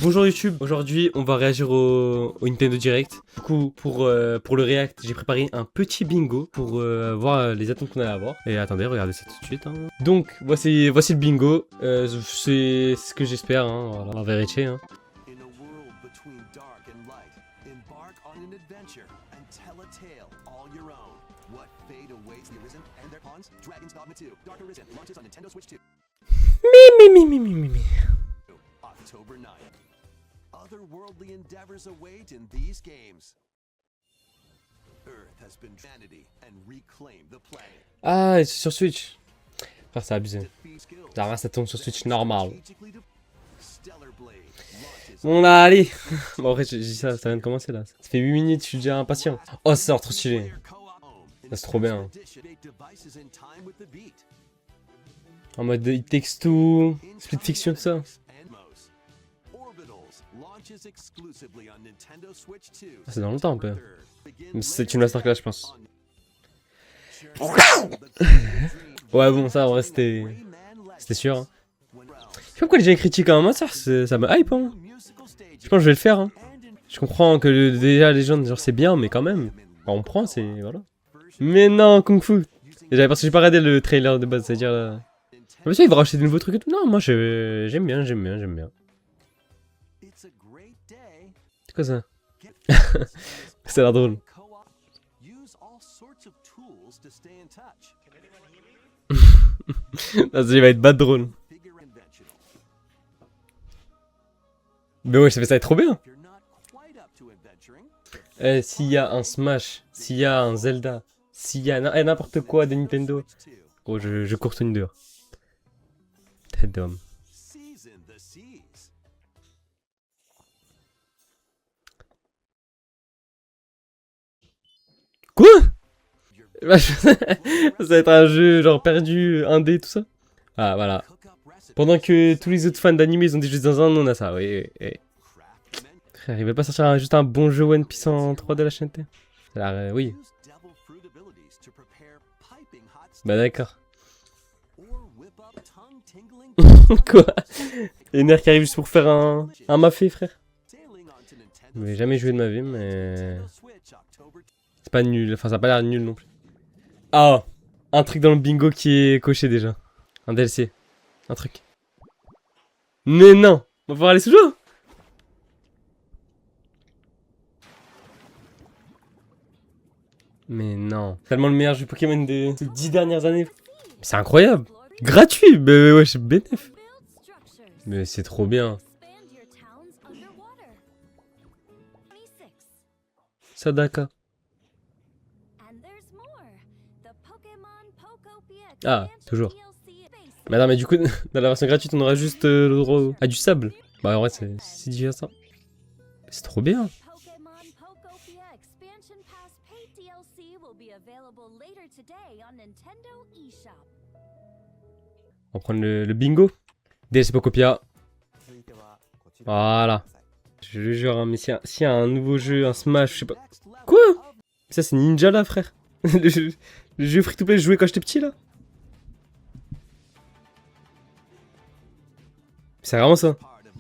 Bonjour YouTube, aujourd'hui on va réagir au Nintendo Direct. Du coup pour le React j'ai préparé un petit bingo pour voir les attentes qu'on allait avoir. Et attendez, regardez ça tout de suite. Hein. Donc voici le bingo, c'est ce que j'espère, hein, voilà, on va vérifier. Hein. Mi. Otherworldly endeavors await in these games. Earth has been vanity and reclaimed the planet. Ah, c'est sur Switch. Frère, c'est abusé. Là, ça tourne sur Switch normal. Bon là, allez. Bon, en vrai, j'ai dit ça vient de commencer là. Ça fait 8 minutes, je suis déjà impatient. Oh, ça sort trop stylé. C'est trop bien. En mode It Takes Two, Split Fiction, tout ça. Ah, c'est dans longtemps un peu. C'est une masterclass, je pense. Ouais, bon, ça en vrai, c'était sûr. Hein. Je sais pas pourquoi les gens critiquent un master, ça me hype. Hein. Je pense que je vais le faire. Hein. Je comprends que déjà les gens, genre, c'est bien, mais quand même, quand on prend, c'est. Voilà. Mais non, Kung Fu. Parce que j'ai pas regardé le trailer de base, c'est-à-dire là. Mais ça, il va racheter de nouveaux trucs et tout. Non, moi, j'aime bien. C'est quoi ça? Ça a l'air drôle. Ah, ça, il va être bad drôle. Mais ouais, ça va être trop bien. S'il y a un Smash, s'il y a un Zelda, s'il y a n'importe quoi de Nintendo. Oh, je cours une dehors. Tête d'homme. Quoi? Ça va être un jeu genre perdu, indé, tout ça. Ah, voilà. Pendant que tous les autres fans d'anime ils ont des jeux dans un, on a ça, oui. Frère, il va pas sortir juste un bon jeu One Piece en 3D la chaîne. Alors, oui. Bah d'accord. Quoi? Une air qui arrive juste pour faire un mafé, frère. Je n'ai jamais joué de ma vie, mais... C'est pas nul, enfin ça a pas l'air nul non plus. Ah, un truc dans le bingo qui est coché déjà. Un DLC. Un truc. Mais non, on va pouvoir aller sous jeu. Mais non. Tellement le meilleur jeu Pokémon des 10 dernières années. C'est incroyable. Gratuit, mais ouais, c'est bénéf. Mais c'est trop bien. Sadaka. Ah, toujours. Mais non, mais du coup, dans la version gratuite, on aura juste le droit à du sable. Bah, en vrai, c'est déjà ça. C'est trop bien. On va prendre le bingo. DLC Pokopia. Voilà. Je le jure, hein, mais s'il y a un nouveau jeu, un Smash, je sais pas. Quoi? Ça, c'est Ninja là, frère. le jeu free-to-play que je jouais quand j'étais petit là. C'est vraiment ça.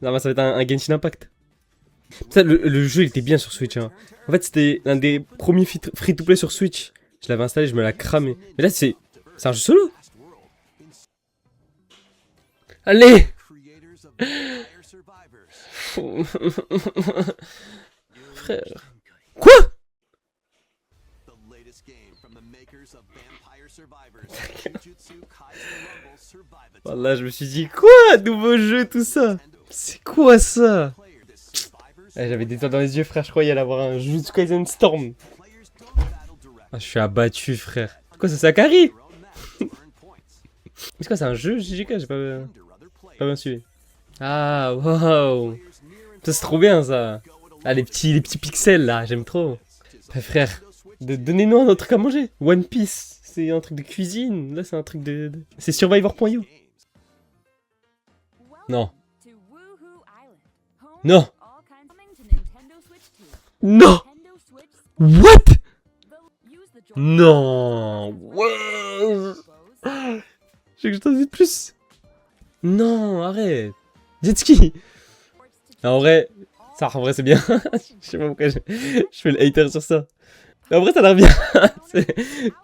Non, ça va être un Genshin Impact. Ça, le jeu il était bien sur Switch. Hein. En fait, c'était l'un des premiers free-to-play sur Switch. Je l'avais installé, je me l'ai cramé. Mais là, c'est un jeu solo. Allez. Frère. Quoi? Voilà, je me suis dit, quoi? Nouveau jeu, tout ça? C'est quoi ça? J'avais des doigts dans les yeux, frère, je croyais y allait avoir un Jujutsu Kaisen Storm. Ah, je suis abattu, frère. Quoi, c'est Sakari? C'est quoi, c'est un jeu, JJK? J'ai pas bien suivi. Ah, waouh. Ça, c'est trop bien, ça. Ah, les petits pixels, là, j'aime trop. Mais frère, donnez-nous un autre truc à manger. One Piece, c'est un truc de cuisine. Là, c'est un truc de... C'est Survivor.io. Non. Non. Non. What? Non. Ouais. Je sais que je t'en dis plus. Non, arrête. Jet ski. En vrai, ça, en vrai, c'est bien. Je sais pas pourquoi je fais le hater sur ça. Mais en vrai, ça a l'air bien.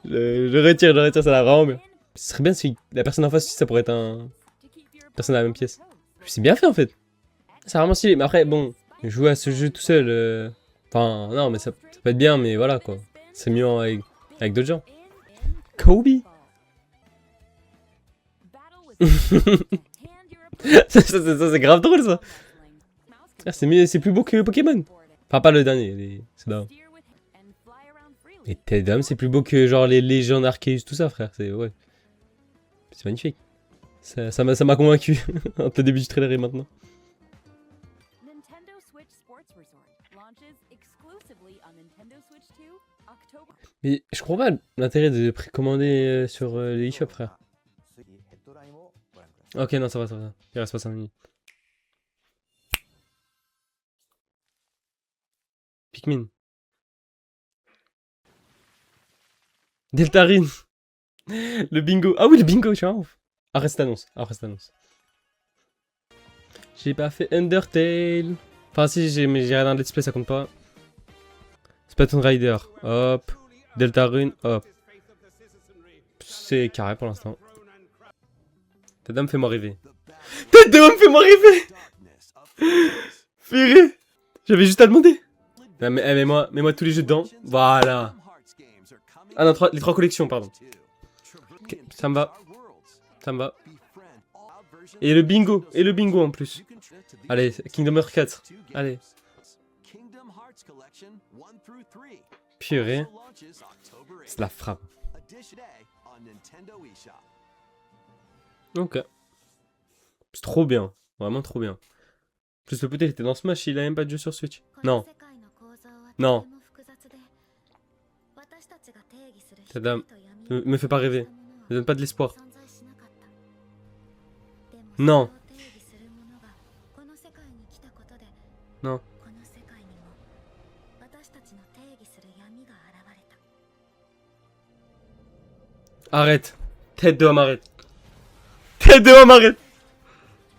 Je retire, ça a l'air vraiment bien. Ce serait bien si la personne en face, ça pourrait être un personne dans la même pièce. C'est bien fait en fait. C'est vraiment stylé. Mais après, bon, jouer à ce jeu tout seul. Enfin, non, mais ça peut être bien, mais voilà quoi. C'est mieux avec d'autres gens. Kobe. Ça, c'est grave drôle ça. Ah, c'est plus beau que Pokémon. Enfin, pas le dernier, c'est d'avant. Et Tedam, c'est plus beau que genre les légendes Arceus, tout ça, frère. C'est ouais. C'est magnifique. Ça m'a convaincu entre le début du trailer et maintenant. Mais je comprends pas l'intérêt de précommander sur les eShops, frère. Ok, non, ça va. Il reste pas 5 minutes. Pikmin. Deltarune. Le bingo. Ah oui, le bingo, tu vois. Arrête cette annonce. J'ai pas fait Undertale. Enfin, si, mais j'ai regardé un let's play, ça compte pas. Splatoon Rider. Hop. Deltarune. Hop. C'est carré pour l'instant. Ta dame, fais-moi rêver. Ta dame, fais-moi rêver. Ferré. J'avais juste à demander. Non, mais mets-moi tous les jeux dedans. Voilà. Ah non, les 3 collections, pardon. Okay, ça me va. Et le bingo en plus. Allez, Kingdom Hearts 4. Allez. Purée. C'est la frappe. Ok. C'est trop bien. Vraiment trop bien. Plus le peut-être était dans Smash, il a même pas de jeu sur Switch. Non. Ta dame, me fais pas rêver. Ne donne pas de l'espoir. Non. Arrête. Tête de homme, arrête.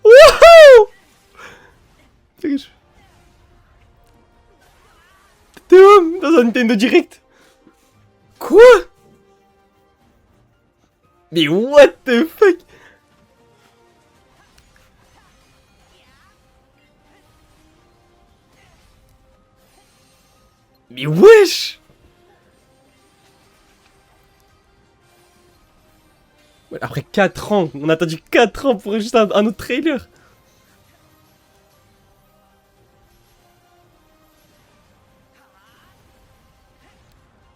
Wouhou! Tête de homme dans un Nintendo Direct. Quoi? Mais what the fuck? Mais wesh! Après 4 ans, on a attendu 4 ans pour juste un autre trailer.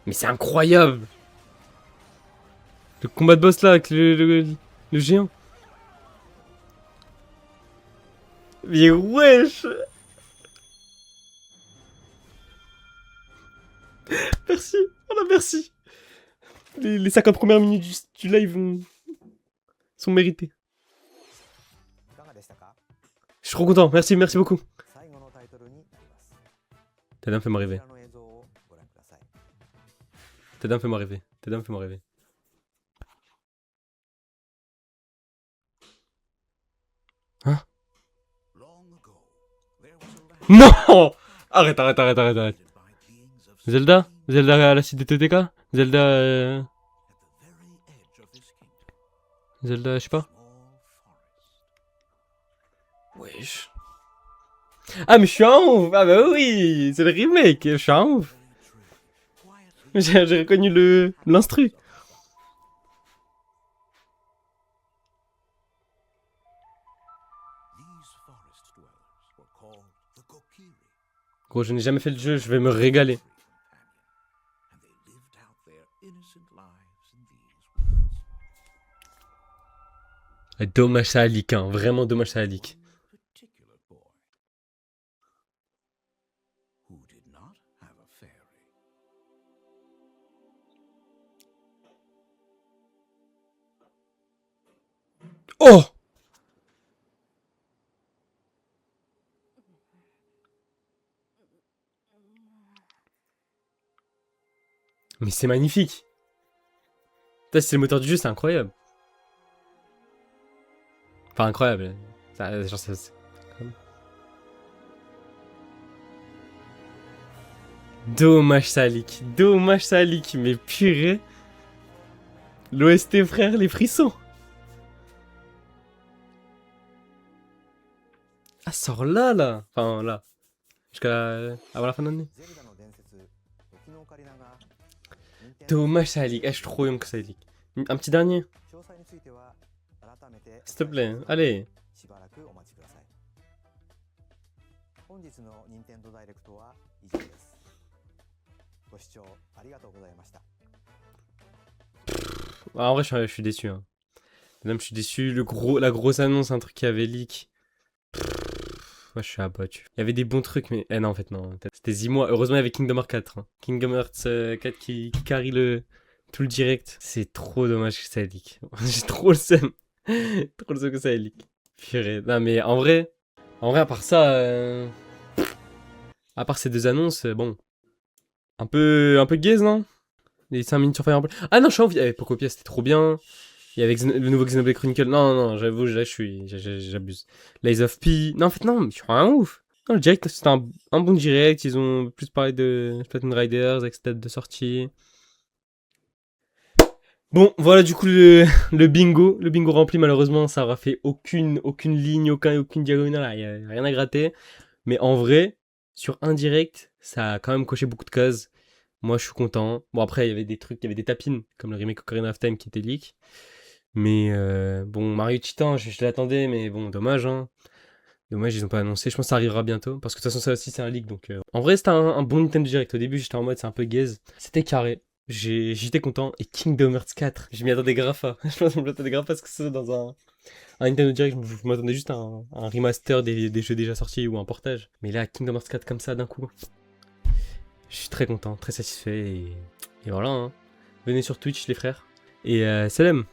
Mais c'est incroyable! Le combat de boss là avec le géant. Mais wesh! Merci, voilà, merci. Les 50 premières minutes du live sont méritées. Je suis trop content, merci beaucoup. Ta dame, fais-moi rêver. Hein? Non! Arrête. Zelda à la cité de TTK? Zelda, je sais pas. Wesh. Ah, mais je suis un ouf! Ah, bah oui! C'est le remake! Je suis un ouf! J'ai reconnu l'instru. Gros, je n'ai jamais fait le jeu, je vais me régaler. Dommage ça a leak, hein. Vraiment dommage ça a leak. Oh! Mais c'est magnifique. Ça, c'est le moteur du jeu, c'est incroyable. Enfin, incroyable. Ça, genre, Dommage ça leak. Dommage ça leak. Mais purée. L'OST frère, les frissons. Ah, sort là, là. Enfin, là. Jusqu'à avant la fin de l'année. Dommage ça leak. Ah, je suis trop young que ça leak. Un petit dernier. S'il te plaît. Allez. しばらくお待ちください。本日の任天堂ダイレクトは以上です。ご視聴ありがとうございました。 Ah, en vrai, je suis déçu. Hein. Même, je suis déçu. La grosse annonce, un truc qui avait leak. Moi, je suis abattu. Il y avait des bons trucs, mais. Eh non, en fait, non. C'était Zimois. Heureusement, il y avait Kingdom Hearts 4. Hein. Kingdom Hearts 4 qui carry tout le direct. C'est trop dommage que ça ait leak. J'ai trop le seum. Trop le seum que ça ait leak. Purée. Non, mais en vrai, à part ça. À part ces deux annonces, bon. Un peu gaze, non? Les 5 minutes sur Fire Emblem. Ah non, je suis envie. Eh, Pocopia, c'était trop bien. Il y avait le nouveau Xenoblade Chronicle. Non, non, j'avoue, là, j'abuse. Lies of P. Non, en fait, non, je suis un ouf. Non, le direct, c'était un bon direct. Ils ont plus parlé de Splatoon Riders avec cette date de sortie. Bon, voilà, du coup, le bingo. Le bingo rempli, malheureusement, ça aura fait aucune ligne, aucune diagonale. Il n'y a rien à gratter. Mais en vrai, sur un direct, ça a quand même coché beaucoup de cases. Moi, je suis content. Bon, après, il y avait des trucs, il y avait des tapines, comme le remake Ocarina of Time qui était leak. Mais bon, Mario Titan, je l'attendais, mais bon, dommage, hein. Dommage, ils ont pas annoncé. Je pense que ça arrivera bientôt. Parce que de toute façon, ça aussi, c'est un leak. Donc, en vrai, c'était un bon Nintendo Direct. Au début, j'étais en mode, c'est un peu gaze. C'était carré. J'étais content. Et Kingdom Hearts 4, je m'y attendais grave pas. Je pense que je m'attendais grave pas parce que c'est dans un Nintendo Direct. Je m'attendais juste à un remaster des jeux déjà sortis ou un portage. Mais là, Kingdom Hearts 4 comme ça d'un coup. Je suis très content, très satisfait. Et voilà, hein. Venez sur Twitch, les frères. Et salam!